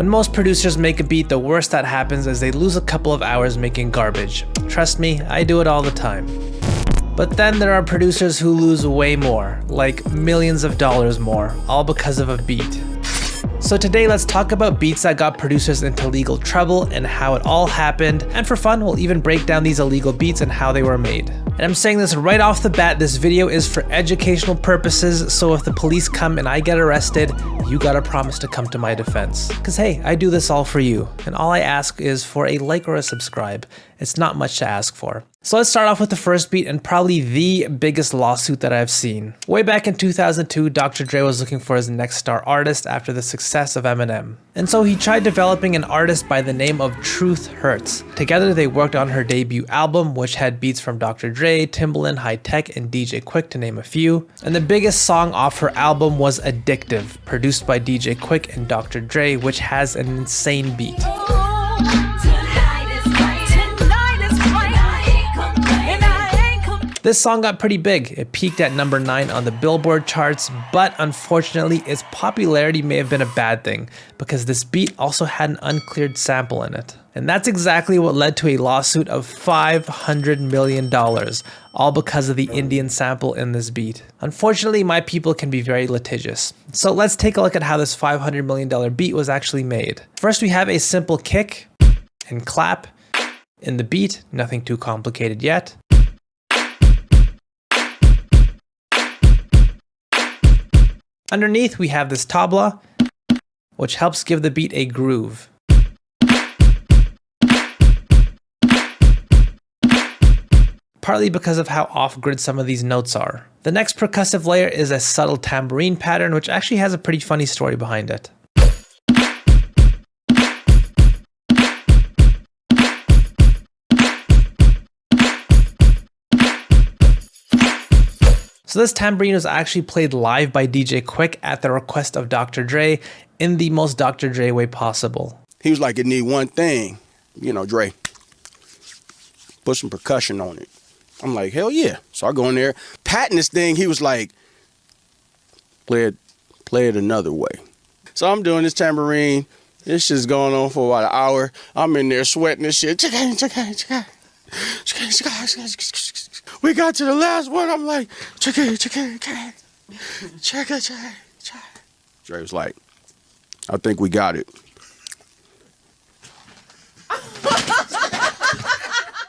When most producers make a beat, the worst that happens is they lose a couple of hours making garbage. Trust me, I do it all the time. But then there are producers who lose way more, like millions of dollars more, all because of a beat. So today let's talk about beats that got producers into legal trouble and how it all happened, and for fun we'll even break down these illegal beats and how they were made. And I'm saying this right off the bat, this video is for educational purposes, so if the police come and I get arrested, you gotta promise to come to my defense. Cause hey, I do this all for you, and all I ask is for a like or a subscribe. It's not much to ask for. So let's start off with the first beat and probably the biggest lawsuit that I've seen. Way back in 2002, Dr. Dre was looking for his next star artist after the success of Eminem. And so he tried developing an artist by the name of Truth Hurts. Together they worked on her debut album, which had beats from Dr. Dre, Timbaland, Hi-Tech, and DJ Quick to name a few. And the biggest song off her album was Addictive, produced by DJ Quick and Dr. Dre, which has an insane beat. This song got pretty big. It peaked at number 9 on the Billboard charts, but unfortunately its popularity may have been a bad thing because this beat also had an uncleared sample in it. And that's exactly what led to a lawsuit of $500 million, all because of the Indian sample in this beat. Unfortunately, my people can be very litigious. So let's take a look at how this $500 million beat was actually made. First, we have a simple kick and clap in the beat, nothing too complicated yet. Underneath, we have this tabla, which helps give the beat a groove. Partly because of how off-grid some of these notes are. The next percussive layer is a subtle tambourine pattern, which actually has a pretty funny story behind it. So this tambourine was actually played live by DJ Quick at the request of Dr. Dre in the most Dr. Dre way possible. He was like, it need one thing, Dre, put some percussion on it. I'm like, hell yeah. So I go in there, patting this thing. He was like, play it another way. So I'm doing this tambourine. This shit's going on for about an hour. I'm in there sweating this shit. We got to the last one. I'm like, Dre was like, I think we got it.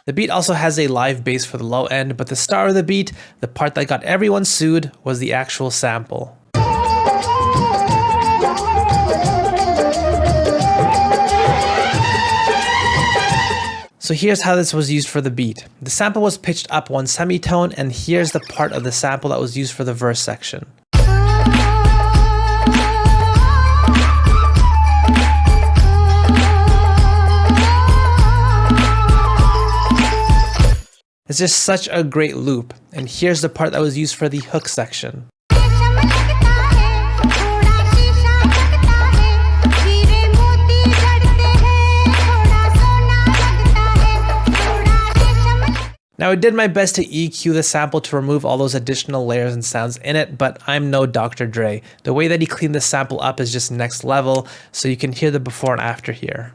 The beat also has a live bass for the low end, but the star of the beat, the part that got everyone sued, was the actual sample. So here's how this was used for the beat. The sample was pitched up 1 semitone, and here's the part of the sample that was used for the verse section. It's just such a great loop, and here's the part that was used for the hook section. Now I did my best to EQ the sample to remove all those additional layers and sounds in it, but I'm no Dr. Dre. The way that he cleaned the sample up is just next level, so you can hear the before and after here.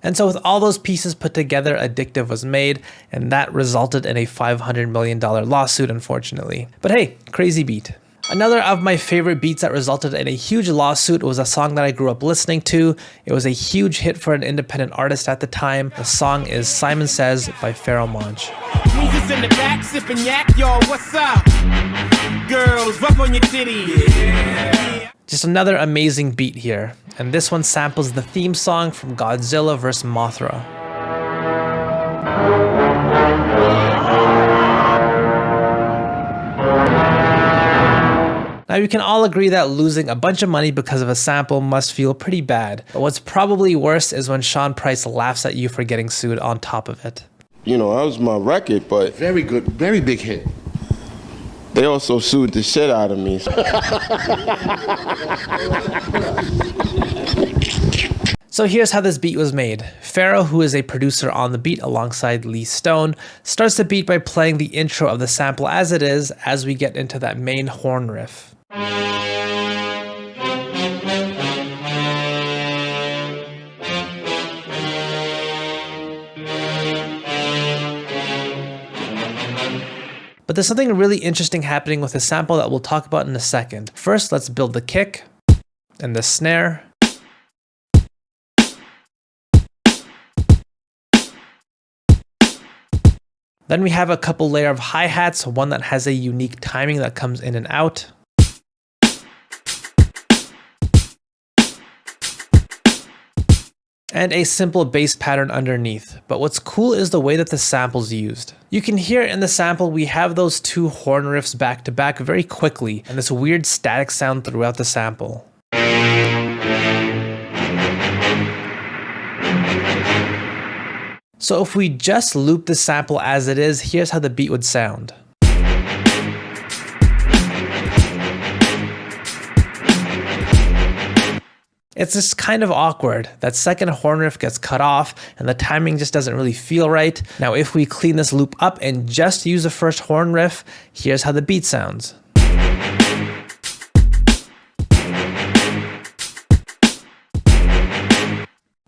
And so with all those pieces put together, Addictive was made, and that resulted in a $500 million lawsuit, unfortunately. But hey, crazy beat. Another of my favorite beats that resulted in a huge lawsuit was a song that I grew up listening to. It was a huge hit for an independent artist at the time. The song is Simon Says by Pharoahe Monch. Who's in the back sipping yak, yo, what's up? Girls, rub on your titty. Yeah. Just another amazing beat here. And this one samples the theme song from Godzilla vs. Mothra. Now you can all agree that losing a bunch of money because of a sample must feel pretty bad. But what's probably worse is when Sean Price laughs at you for getting sued on top of it. That was my record, but very good, very big hit. They also sued the shit out of me. So here's how this beat was made. Pharoah, who is a producer on the beat alongside Lee Stone, starts the beat by playing the intro of the sample as it is as we get into that main horn riff. But there's something really interesting happening with the sample that we'll talk about in a second. First, let's build the kick and the snare. Then we have a couple layer of hi-hats, one that has a unique timing that comes in and out. And a simple bass pattern underneath. But what's cool is the way that the sample's used. You can hear in the sample we have those two horn riffs back to back very quickly, and this weird static sound throughout the sample. So if we just loop the sample as it is, here's how the beat would sound. It's just kind of awkward. That second horn riff gets cut off and the timing just doesn't really feel right. Now if we clean this loop up and just use the first horn riff, here's how the beat sounds.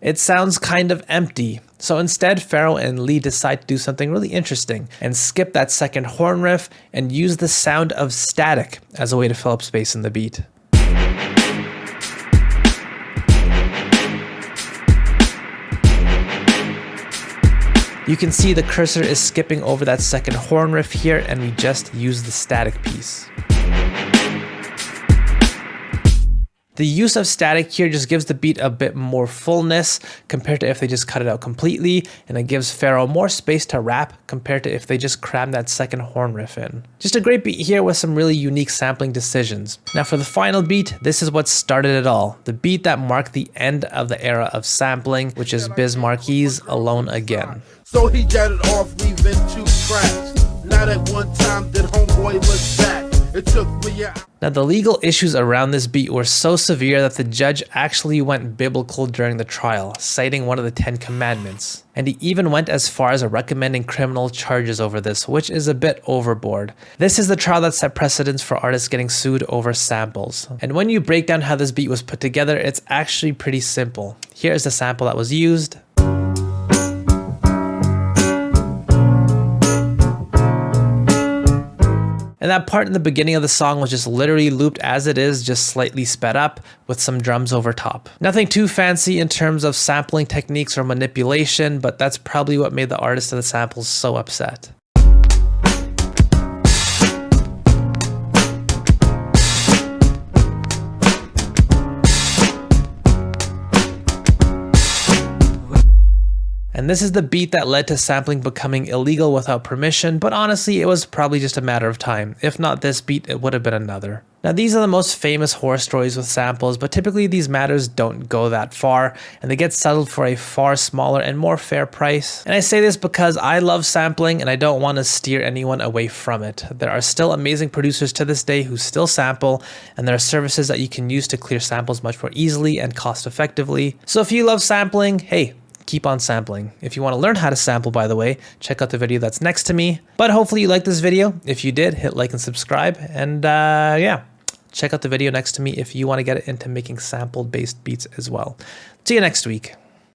It sounds kind of empty. So instead, Pharoah and Lee decide to do something really interesting and skip that second horn riff and use the sound of static as a way to fill up space in the beat. You can see the cursor is skipping over that second horn riff here, and we just use the static piece. The use of static here just gives the beat a bit more fullness compared to if they just cut it out completely, and it gives Pharoah more space to rap compared to if they just cram that second horn riff in. Just a great beat here with some really unique sampling decisions. Now for the final beat, this is what started it all. The beat that marked the end of the era of sampling, which is Biz Marquee's Alone Again. So he jetted off, leaving 2 tracks. Not at one time did homeboy look back. It took me out. Now the legal issues around this beat were so severe that the judge actually went biblical during the trial, citing one of the 10 commandments. And he even went as far as recommending criminal charges over this, which is a bit overboard. This is the trial that set precedents for artists getting sued over samples. And when you break down how this beat was put together, it's actually pretty simple. Here's the sample that was used. And that part in the beginning of the song was just literally looped as it is, just slightly sped up with some drums over top. Nothing too fancy in terms of sampling techniques or manipulation, but that's probably what made the artist of the samples so upset. And this is the beat that led to sampling becoming illegal without permission, but honestly, it was probably just a matter of time. If not this beat, it would have been another. Now these are the most famous horror stories with samples, but typically these matters don't go that far, and they get settled for a far smaller and more fair price. And I say this because I love sampling and I don't want to steer anyone away from it. There are still amazing producers to this day who still sample, and there are services that you can use to clear samples much more easily and cost effectively. So if you love sampling, hey, keep on sampling. If you want to learn how to sample, by the way, check out the video that's next to me. But hopefully you liked this video. If you did, hit like and subscribe. And yeah, check out the video next to me if you want to get into making sample-based beats as well. See you next week.